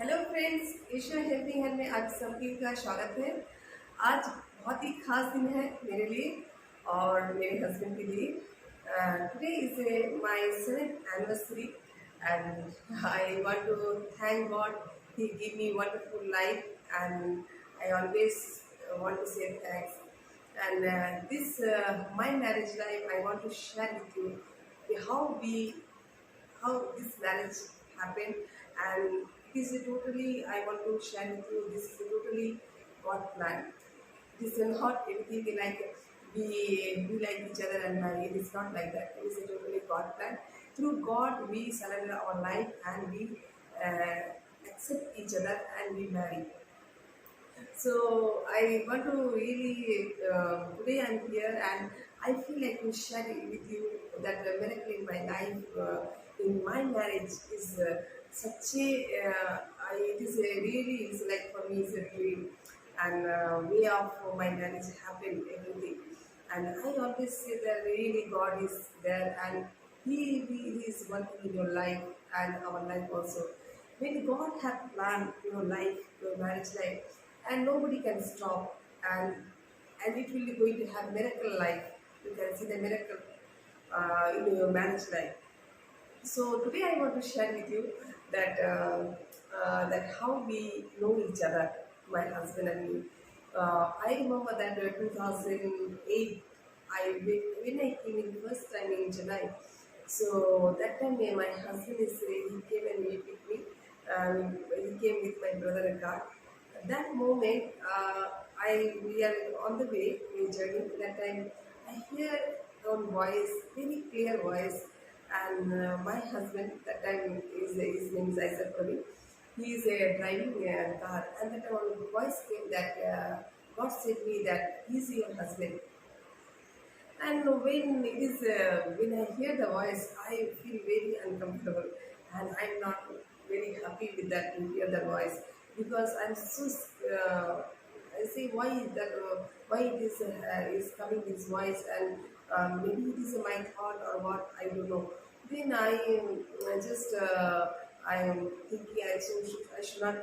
Hello friends, ईश्वर helping hand में आप सभी का स्वागत है। आज बहुत ही खास दिन है मेरे लिए और मेरे हस्बैंड के लिए। Today is my 7th anniversary and I want to thank God he give me wonderful life and I always want to say thanks. And this my marriage life, I want to share with you how this marriage happened, and it is a totally, I want to share with you, this is a totally God plan. It is not anything like we like each other and marry. It is not like that. It is a totally God plan. Through God we surrender our life and we uh, accept each other and we marry. So I want to really today I'm here and I feel like to share it with you that the miracle in my life, in my marriage is such a it is a really is like for me is a dream, and way of my marriage happened everything, and I always say that really God is there and he is working in your life and our life also. When God have planned your life, your marriage life, and nobody can stop, and it will be going to have miracle life. You can see the miracle in your marriage life. So today I want to share with you that how we know each other, my husband and me. I remember that 2008, when I came in first time in Chennai. So that time my husband is he came and he picked me. He came with my brother in car. At that moment, we are on the way, we journey. That time, I hear one voice, very clear voice, and my husband that time is his name is Isaac Ravi. He is driving a car, and that one voice came that God said me that he is your husband. And when I hear the voice, I feel very uncomfortable, and I'm not very happy with that to hear the voice because I'm so. I say why is that? Why it is coming this voice, and maybe it is my thought or what, I don't know. Then I just I am thinking I should not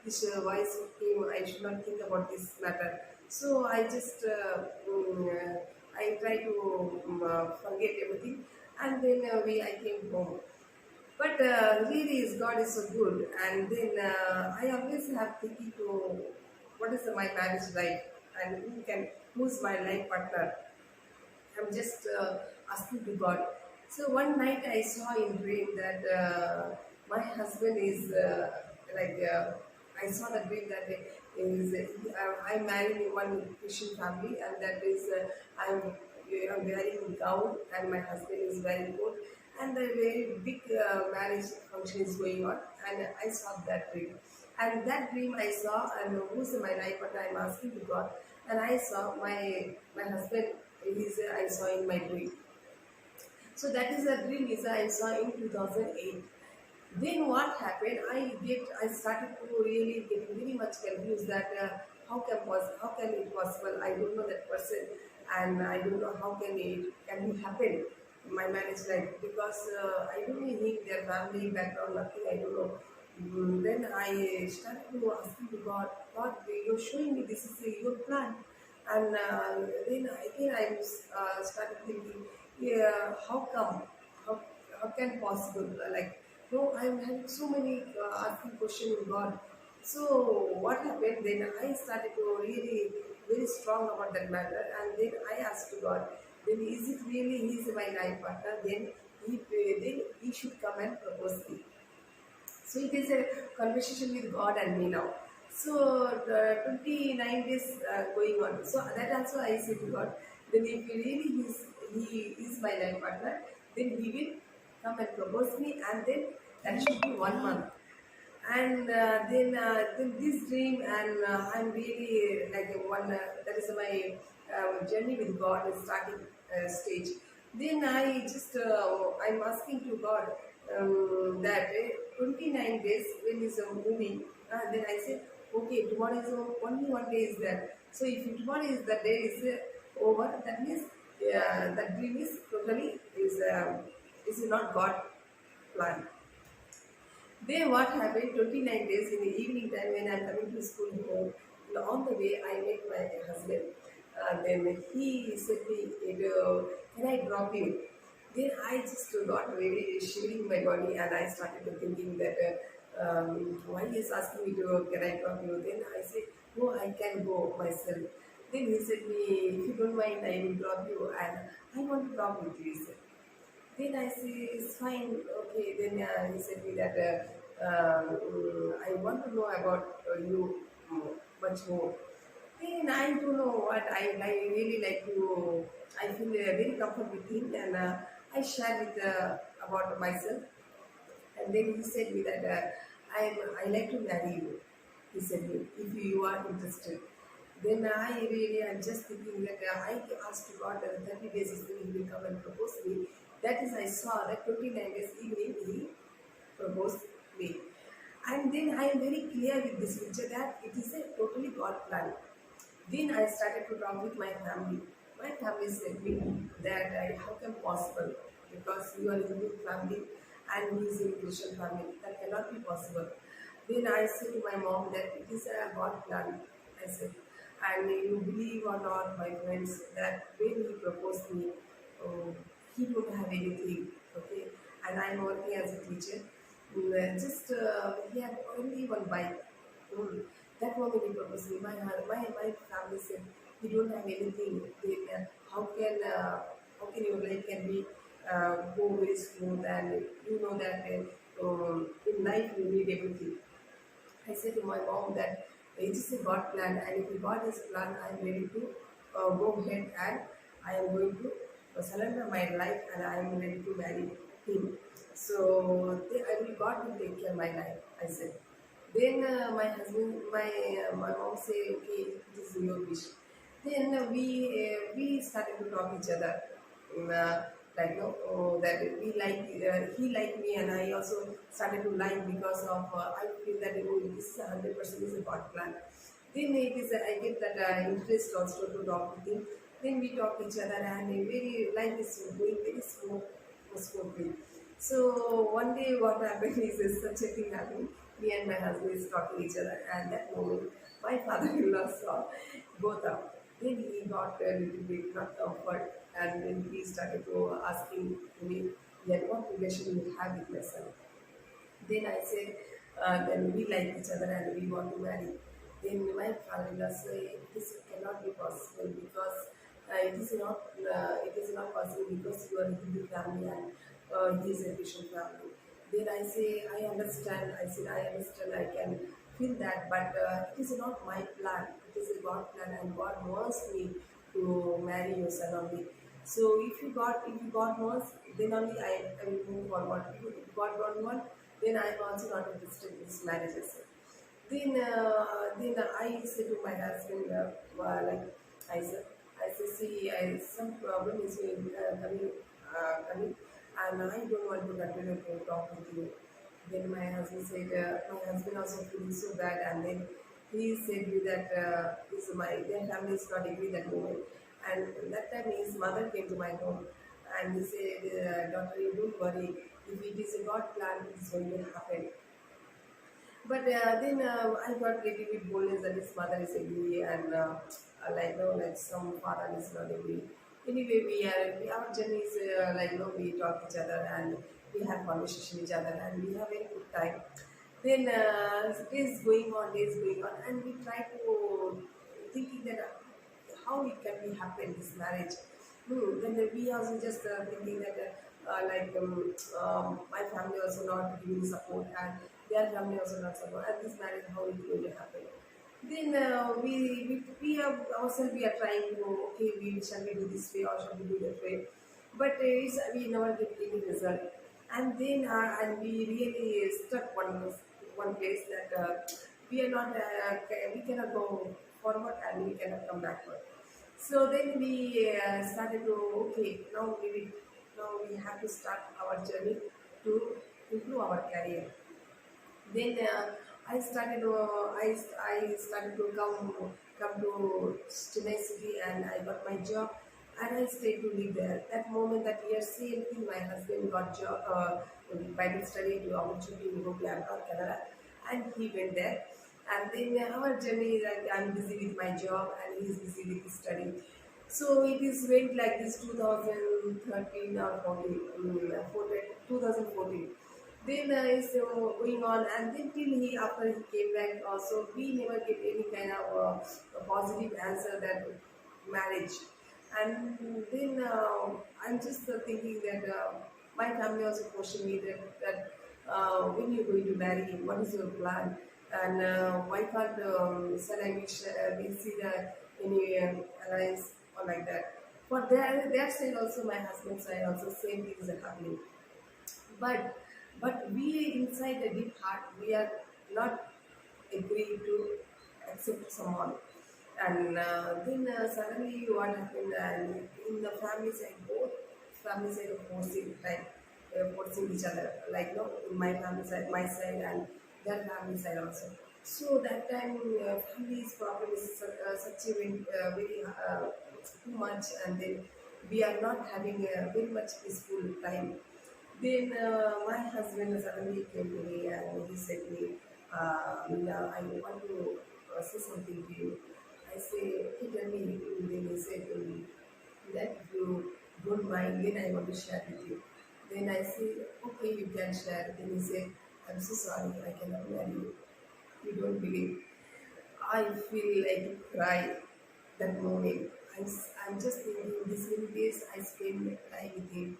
this voice came. I should not think about this matter. So I just I try to forget everything, and then I came home. But really, is God is so good, and then I always have thinking to what is my marriage life and who's my life partner. I'm just asking to God. So one night I saw in dream that my husband is I saw the dream that is I'm married in one Christian family, and that is I'm wearing gown and my husband is wearing coat, and a very big marriage function is going on, and I saw that dream. And that dream I saw, and who's my life partner, I'm asking to God, and I saw my husband is I saw in my dream. So that is a dream visa I saw in 2008. Then what happened? I started to really get very much confused that how can it possible? I don't know that person, and I don't know how can it happen in my marriage life because I don't know their family background, nothing. I don't know. Then I started to asking to God, God, you're showing me this is your plan, and then again I started thinking, yeah, how come? How, how can possible? Like, no, I'm having so many asking question in God. So what happened? Then I started to really very strong about that matter, and then I asked to God. Then is it really He is my life partner? Then He should come and propose me. So it is a conversation with God and me now. So the 29 days going on. So that also I say to God, then if he is my life partner, then He will come and propose me, and then that should be 1 month. And then this dream, and I'm really like that is my journey with God is starting stage. Then I'm asking to God that 29 days when is a moving, then I say okay, tomorrow is only 1 day is there. So if tomorrow is the day is over, that means that dream is totally is not God plan. Then what happened? 29 days in the evening time when I'm coming to school home, on the way I met my husband. Then he said me, "Can I drop you?" Then I just got very shivering my body, and I started to thinking that why he is asking me to can I drop you? Then I said, "No, I can go myself." Then he said me, "If you don't mind, I will drop you, and I want to talk with you." He said. Then I say, it's fine, okay. Then he said me that I want to know about you much more. Then I don't know what I really like to. I feel very comfortable with him, and I share with about myself. And then he said me that I like to marry you. He said me, if you are interested. Then I really am just thinking that I asked God that 30 days is when he will come and propose me. That is, I saw that 29 days evening he proposed me. And then I am very clear with this picture that it is a totally God plan. Then I started to talk with my family. My family said me that how come possible? Because you are in a Hindu family and he is in Christian family. That cannot be possible. Then I said to my mom that it is a God plan. I said, and you believe or not, my friends, that when he proposed me, uh, he don't have anything, okay? And I'm working as a teacher. Just he had only one bike. Mm. That moment it was me. My family said, "You don't have anything. Then how can your life can be go very smooth and you know that in life you need everything." I said to my mom that it is a God plan, and if God is plan, I am ready to go ahead and I am going to surrender my life and I am ready to marry him. So I will God will take care of my life. I said. Then my husband, my mom say, okay, this is your wish. Then we started to talk each other. Like no, that we like he liked me and I also started to like because of I feel that oh, this is 100% is a God plan. Then it is I get that interest also to talk with him. Then we talk each other and very life is going very smoothly. So one day what happened is such a thing happened. Me and my husband is talking each other, and that moment my father-in-law saw both up. Then he got a little bit not comfort, and then he started to asking me that what relation you have with my son. Then I said, then we like each other and we want to marry. Then my father-in-law said, this cannot be possible because it is not possible because you are a Hindu family and he is a Christian family. Then I say, I understand. I said, I understand. I can feel that, but it is not my plan. It is a God plan, and God wants me to marry your son only. So if you God wants, then only I will move forward. If God don't want, then I am also not interested in this marriage. Then I said to my husband, like I said, see, some problem is coming, and I don't want to continue to talk with you. Then my husband also feeling so bad, and then he said me that this their family is not agree that moment. And that time his mother came to my home, and he said, "Daughter, you don't worry. If it is a God plan, it is going to happen." But then I got little bit boldness that his mother is agree and like no like some father is not agree. Anyway, our journey is like no we talk each other and we have conversation each other and we have very good time. Then days going on, and we try to thinking that how it can be happen this marriage. Then we also just thinking that my family also not giving support and their family also not support and this marriage how it will happen. Then we have ourselves we are trying to okay we shall we do this way or shall we do that way, but we never get any result. And then and we really stuck one place that we are not we cannot go forward and we cannot come backward. So then we started to okay now we have to start our journey to improve our career. Then I started to come to Chennai city and I got my job. and I stayed to live there. That moment, that year, same thing. My husband got job, Bible study to opportunity to go to Bangalore, Canada, and he went there. And then our journey, like I'm busy with my job, and he's busy with his study. So it is went like this 2013 or 14, 2014. Then is going on, and then till he after he came back, also we never get any kind of a positive answer that marriage. And then I'm just thinking that my family also questioned me that when you're going to marry, what is your plan, and why can't we see the any alliance or like that. For their side also, my husband's side also, same things are happening. But we inside the deep heart, we are not agree to accept someone. And then suddenly what happened, and in the family side, both family side are forcing, like forcing each other, like no, in my family side, my side, and their family side also. So that time family's problem is such a very too much, and then we are not having a very much peaceful time. Then my husband suddenly came to me and he said to me, Meena, I want to say something to you. I say, he tell me. Then he said to me that if you don't mind, then I want to share with you. Then I say, okay, you can share. Then he said, I'm so sorry, I cannot marry you. You don't believe. I feel like to cry that moment. I'm just thinking these many days I spend time with him.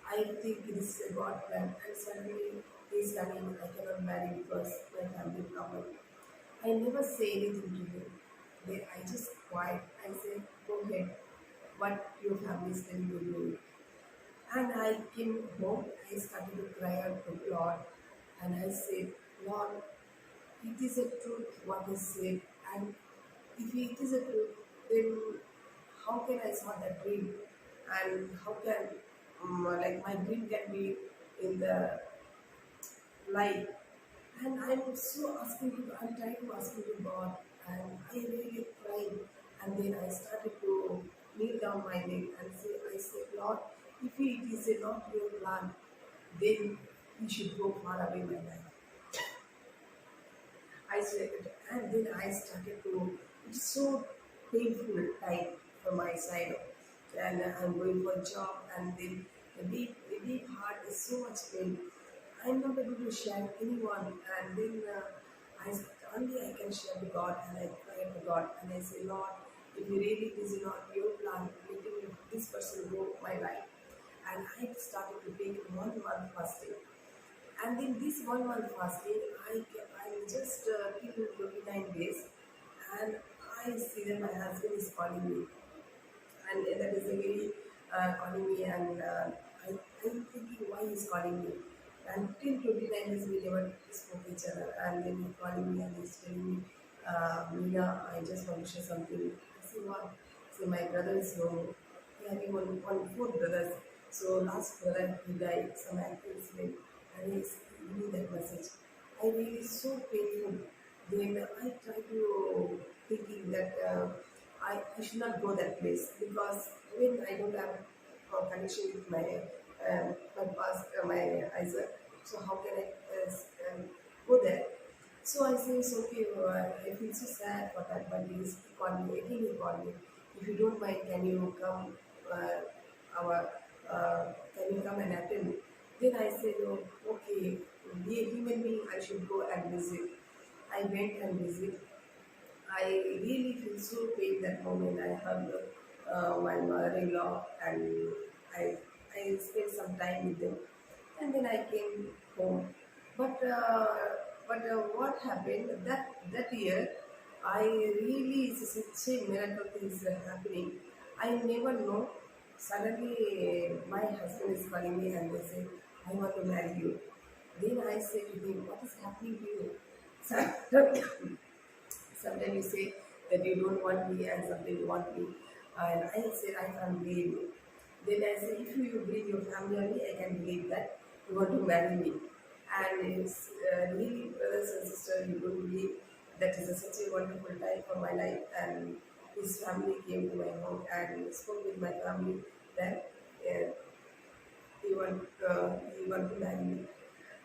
I think it is a God plan, and suddenly he's coming. I cannot marry because my family problem. I never say anything to him. Then I just quiet. I say, go ahead. What your family is telling you to do. And I came home. I started to cry out to Lord, and I said, Lord, it is a truth what is said, and if it is a truth, then how can I solve that dream, and how can like my dream can be in the light. And I'm so asking to, I'm trying to ask to God, and I really cried. And then I started to kneel down my neck and say, I said, Lord, if it is not your plan, then you should go far away my life. I said, and then I started to, it's so painful time for my side. And I'm going for a job, and then the deep heart is so much pain. I'm not able to share anyone, and then I only I can share to God, and I pray to God, and I say, Lord, if you really is not your plan, letting this person go my life. And I started to take 1 month fasting. And in this 1 month fasting, I'm just till 29 days, and I see that my husband is calling me, and that is a very calling me, and I'm thinking why he's calling me. Until 29 days, we never spoke each other, and then he's calling me and he's telling me, Meena, I just want to share something. I say, what? So my brother is home. He having one four brothers. So last brother he died, some accident, and he's giving me that message. I really so painful. Then I try to thinking that I should not go that place, because when I don't have a connection with my past, my Isaac, so how can I go there? So I say it's okay. I feel so sad for that, but he called me again. He called me. If you don't mind, can you come? Our can you come and attend? Then I said, oh, okay. Be a human being. I should go and visit. I went and visit. I really feel so pain that moment. I hugged my mother-in-law, and I I spent some time with them, and then I came home. But what happened that year? I really it's such a miracle things are happening. I never know. Suddenly, my husband is calling me and they say, "I want to marry you." Then I say to him, "What is happening to you?" Sometimes you say that you don't want me, and sometimes you want me. And I said, I can't believe you. Then I said, if you bring your family on me, I can believe that you want to marry me. And it's really, brothers and sisters, you don't believe that is such a wonderful time for my life. And his family came to my home and spoke with my family that he want to marry me.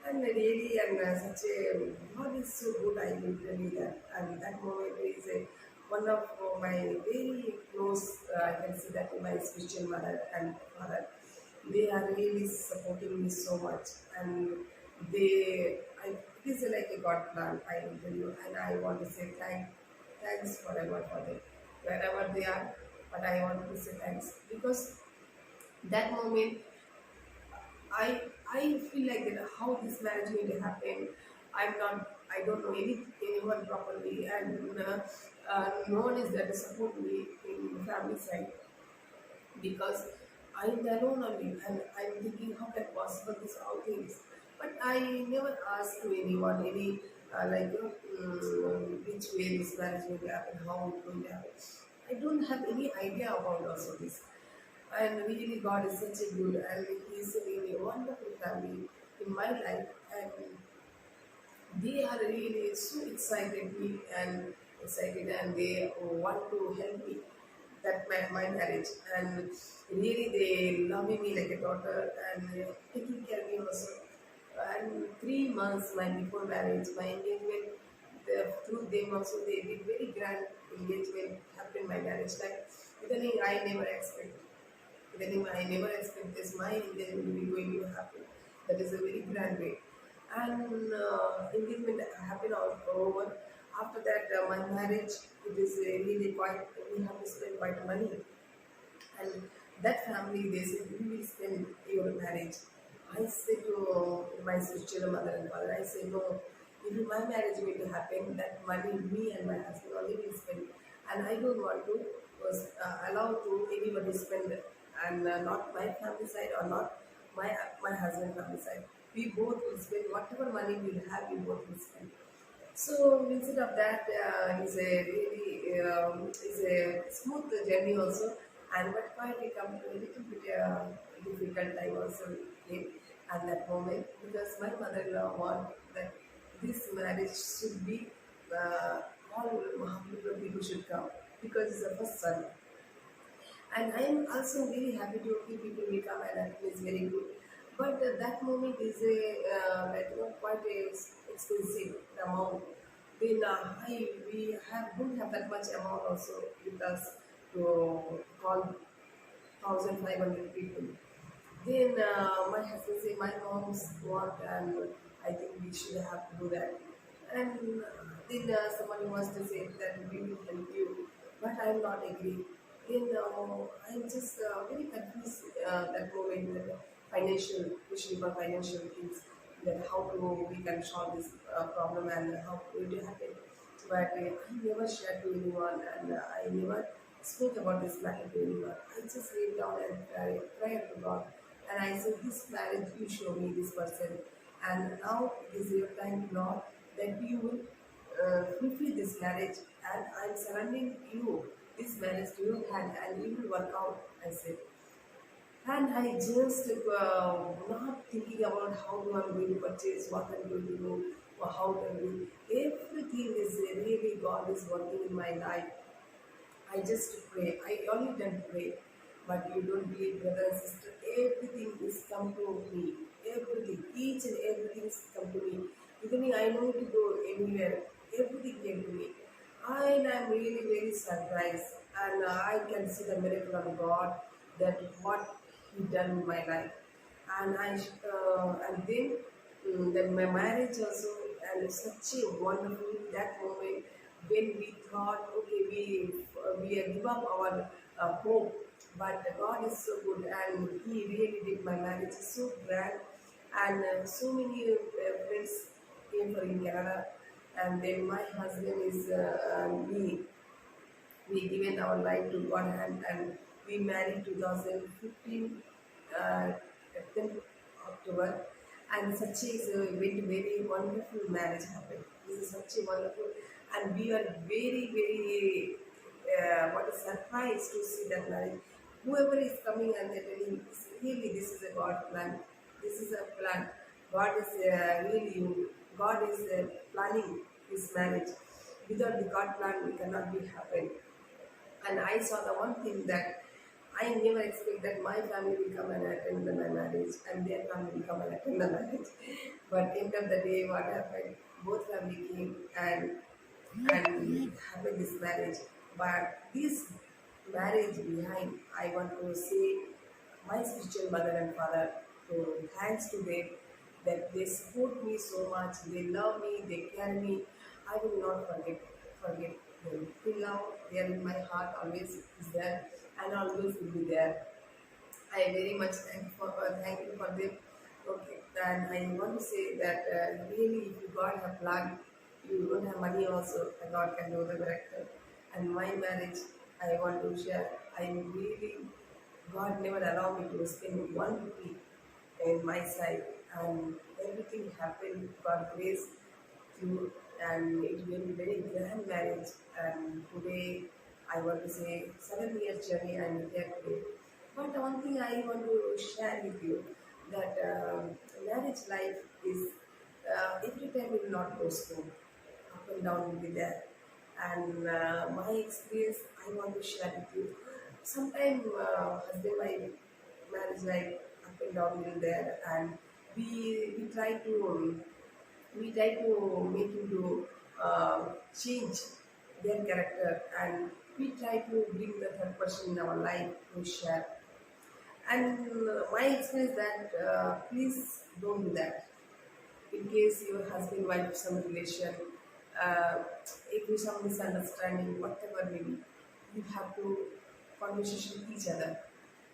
And really, and such a God is so good. I will tell you that. And that moment is one of my very close. I can see that my spiritual mother and father. They are really supporting me so much, and it is like a God plan. I will tell you, and I want to say thanks forever for them, wherever they are. But I want to say thanks because that moment I feel like that how this marriage going to happen. I don't know anyone properly, and no one is there to support me in the family side because I'm alone only, and I'm thinking how can possible this all things. But I never asked to anyone any which way this marriage going to happen, how it going to happen. I don't have any idea about also this. And really, God is such a good and He is a really wonderful family in my life. And they are really so excited and they want to help me that my marriage. And really, they love me like a daughter and taking care of me also. And 3 months my before marriage, my engagement, through them also they did very grand engagement happened my marriage like. Even I never expect then I never expect this my engagement will be going to happen. That is a very grand way. And engagement happened all over. After that, my marriage, it is really quite, we have to spend quite money. And that family, they said, we will spend your marriage. I said to my sister, mother and father, I said, no, if my marriage will to happen, that money me and my husband only will spend. And I don't want to allow to anybody spend and not my family side or not my husband family side. We both will spend whatever money we have, we both will spend. So instead of that, is a really is a smooth journey also, and but quite a come to a little bit difficult time also came at that moment because my mother-in-law want that this marriage should be all Mahaprabhu people should come because it's the first son. And I am also very happy to see people will come and that is very good. But that moment is a like quite a expensive amount. Then we have don't have that much amount also with us to call 1,500 people. Then my husband say my mom's want and I think we should have to do that. And then somebody wants to say that we will help you, but I'm not agree. Then I'm just very confused that moment that financial, especially for financial things, that how to we can solve this problem and how it will happen. But I never shared to anyone and I never spoke about this matter to anyone. I just laid down and prayed to God. And I said, this marriage, you show me this person. And now it is your time, Lord, that you will fulfill this marriage. And I'm surrendering you, this marriage to your hand, and you will work out, I said. And I just not thinking about how I'm going to purchase, what I'm going to do, or how to do. Everything is really God is working in my life. I just pray. I only done pray. But you don't believe, brother and sister, everything is come to me. Everything, each and everything is come to me. Even I know to go anywhere, everything came to me. And I'm really very surprised. And I can see the miracle of God that what He done in my life. And then my marriage also, and it's such a wonderful that moment when we thought, okay, we give up our hope, but God is so good, and He really did my marriage so grand, and so many friends came for in Canada, and then my husband is me. We given our life to God and we married 2015 uh, 10th October, and such is a very wonderful marriage happened. This is such a wonderful, and we are very what a surprise to see that marriage. Whoever is coming and they're telling, really this is a God plan. This is a plan. God is really God is planning this marriage. Without the God plan, we cannot be happen. And I saw the one thing that I never expect that my family will come and attend my marriage and their family will come and attend the marriage. But end of the day, what happened? Both family came and happened this marriage. But this marriage behind, I want to say my spiritual mother and father. So thanks to them that they support me so much. They love me. They care me. I will not forget them. Till now, they are in my heart. Always is there and always will be there. I very much thank you for them. Okay, and I want to say that really, if you God have planned, you don't have money also, and God can do the miracle. And my marriage, I want to share. I really, God never allowed me to spend 1 rupee in my side, and everything happened. God grace through, and it will be very grand marriage. And today, I want to say 7 years journey. I'm here today. But one thing I want to share with you that marriage life is every time will not go smooth. Up and down will be there. And my experience, I want to share with you. Sometimes husband wife marriage life up and down will there, and we try to make him to change their character, and we try to bring the third person in our life to share. And my experience that please don't do that. In case your husband wife some relation, uh, if you some misunderstanding, whatever may be, you have to conversation with each other.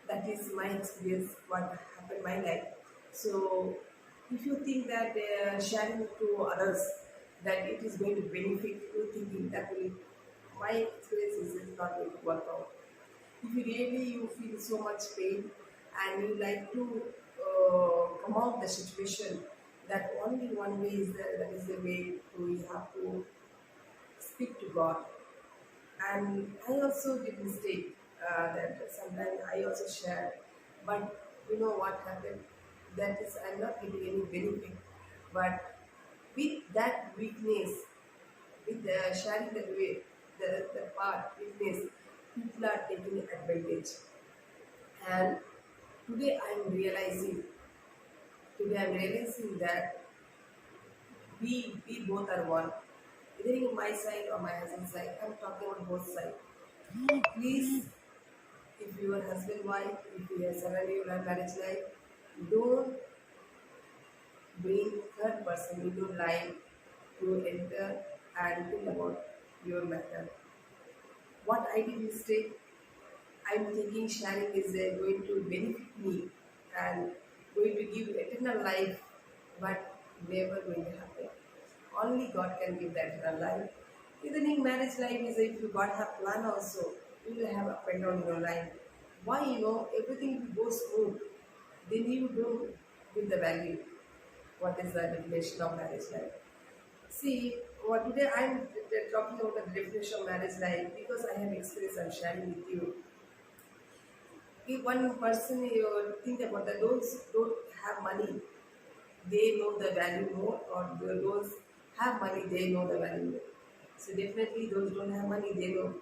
That is my experience. What happened in my life. So if you think that sharing to others that it is going to benefit you, thinking that will, my experience is not going to work out. If you really you feel so much pain and you like to come out the situation, that only one way is there, that is the way we have to speak to God. And I also did mistake that sometimes I also share, but you know what happened? That is I'm not getting any benefit, but with that weakness, with sharing the way, the part weakness, people are taking advantage. And today I'm realizing, today I'm realizing that we both are one. Either in my side or my husband's side, I'm talking about both sides. Please, if your husband, wife, if you are surrounding your marriage life, don't bring third person into line to enter and think about your matter. What I did mistake, I'm thinking sharing is going to benefit me and going to give eternal life, but never going to happen. Only God can give that eternal life. Even in marriage life is if you God have plan also, you will have up and down in your life. Why everything will go smooth, then you don't give the value. What is the definition of marriage life? See, what today I'm talking about the definition of marriage life because I have experience I'm sharing with you. If one person you think about that those don't have money, they know the value more, or those have money, they know the value more. So definitely those don't have money, they know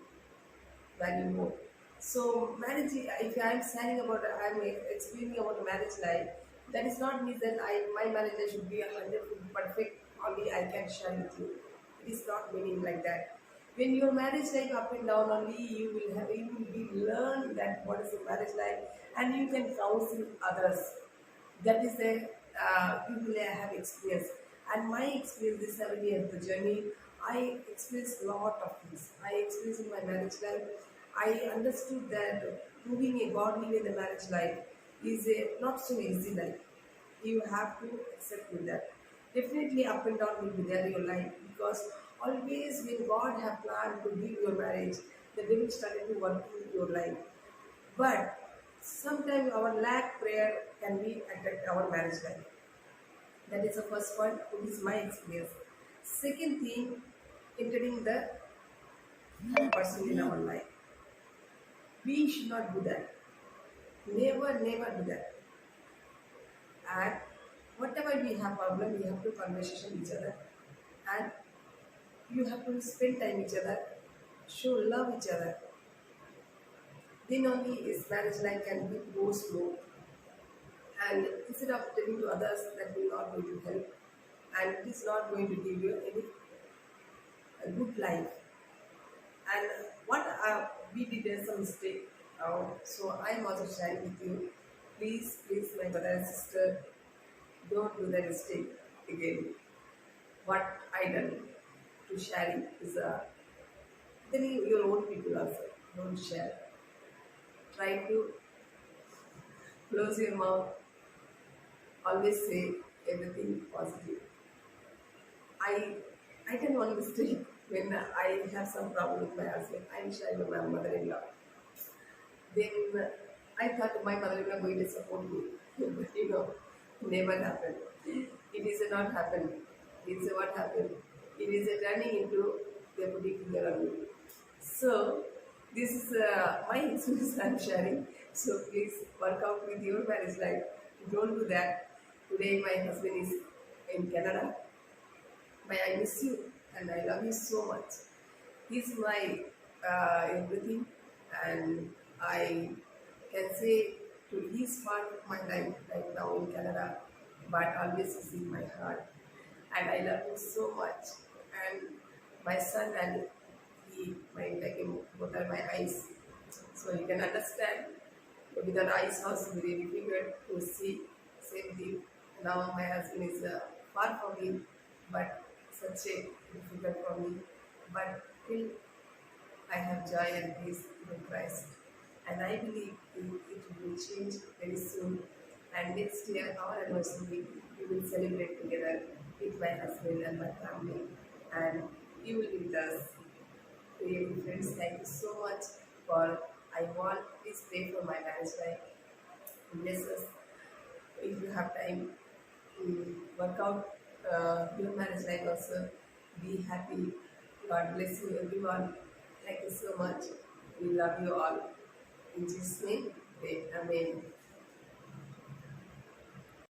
value more. So marriage, if I'm saying about, I'm explaining about marriage life, that is not means that my marriage life should be 100% perfect. Only I can share with you. It is not meaning like that. When your marriage life up and down, only you will be learn that what is the marriage life, and you can counsel others. That is the people I have experienced. And my experience this 7 years the journey, I experienced a lot of things. I experienced in my marriage life. I understood that moving a godly way in the marriage life is a not so easy life. You have to accept with that. Definitely up and down will be there in your life because always when God have planned to give your marriage, the devil started to work in your life. But sometimes our lack prayer can be affect our marriage life. That is the first point. It is my experience. Second thing, entering the third person in our life. We should not do that. Never, never do that. And whatever we have problem, we have to conversation each other, and you have to spend time each other, show love each other. then only his marriage life can be go smooth. And instead of telling to others that will not going to help and it is not going to give you any good life. And what we did as a mistake. So I am also sharing with you. Please, my brother and sister, don't do that mistake again. What I done to sharing is telling your own people also. Don't share. Try to close your mouth. Always say everything positive. I I done one mistake when I have some problem with my husband. I'm sharing with my mother-in-law. Then I thought my mother-in-law going to support me. But never happened. It is not happened. It's what happened. It is turning into they putting finger on me. So this is my experience I'm sharing. So please work out with your marriage life. Don't do that. Today my husband is in Canada. But I miss you and I love you so much. He's my everything, and I can say to he's part of my life right now in Canada, but always is in my heart, and I love him so much. And my son and he, my like him, both are my eyes, so you can understand. Without eyes, also very difficult to see. Same thing. Now my husband is far from me, but such a difficult for me. But still I have joy and peace in Christ. And I believe it will change very soon. And next year, our anniversary, we will celebrate together with my husband and my family. And you will be with us. Dear friends, thank you so much for I want please pray for my marriage life. Bless us if you have time. Work out your marriage life also. Be happy. God bless you, everyone. Thank you so much. We love you all. In Jesus' name, pray. Amen.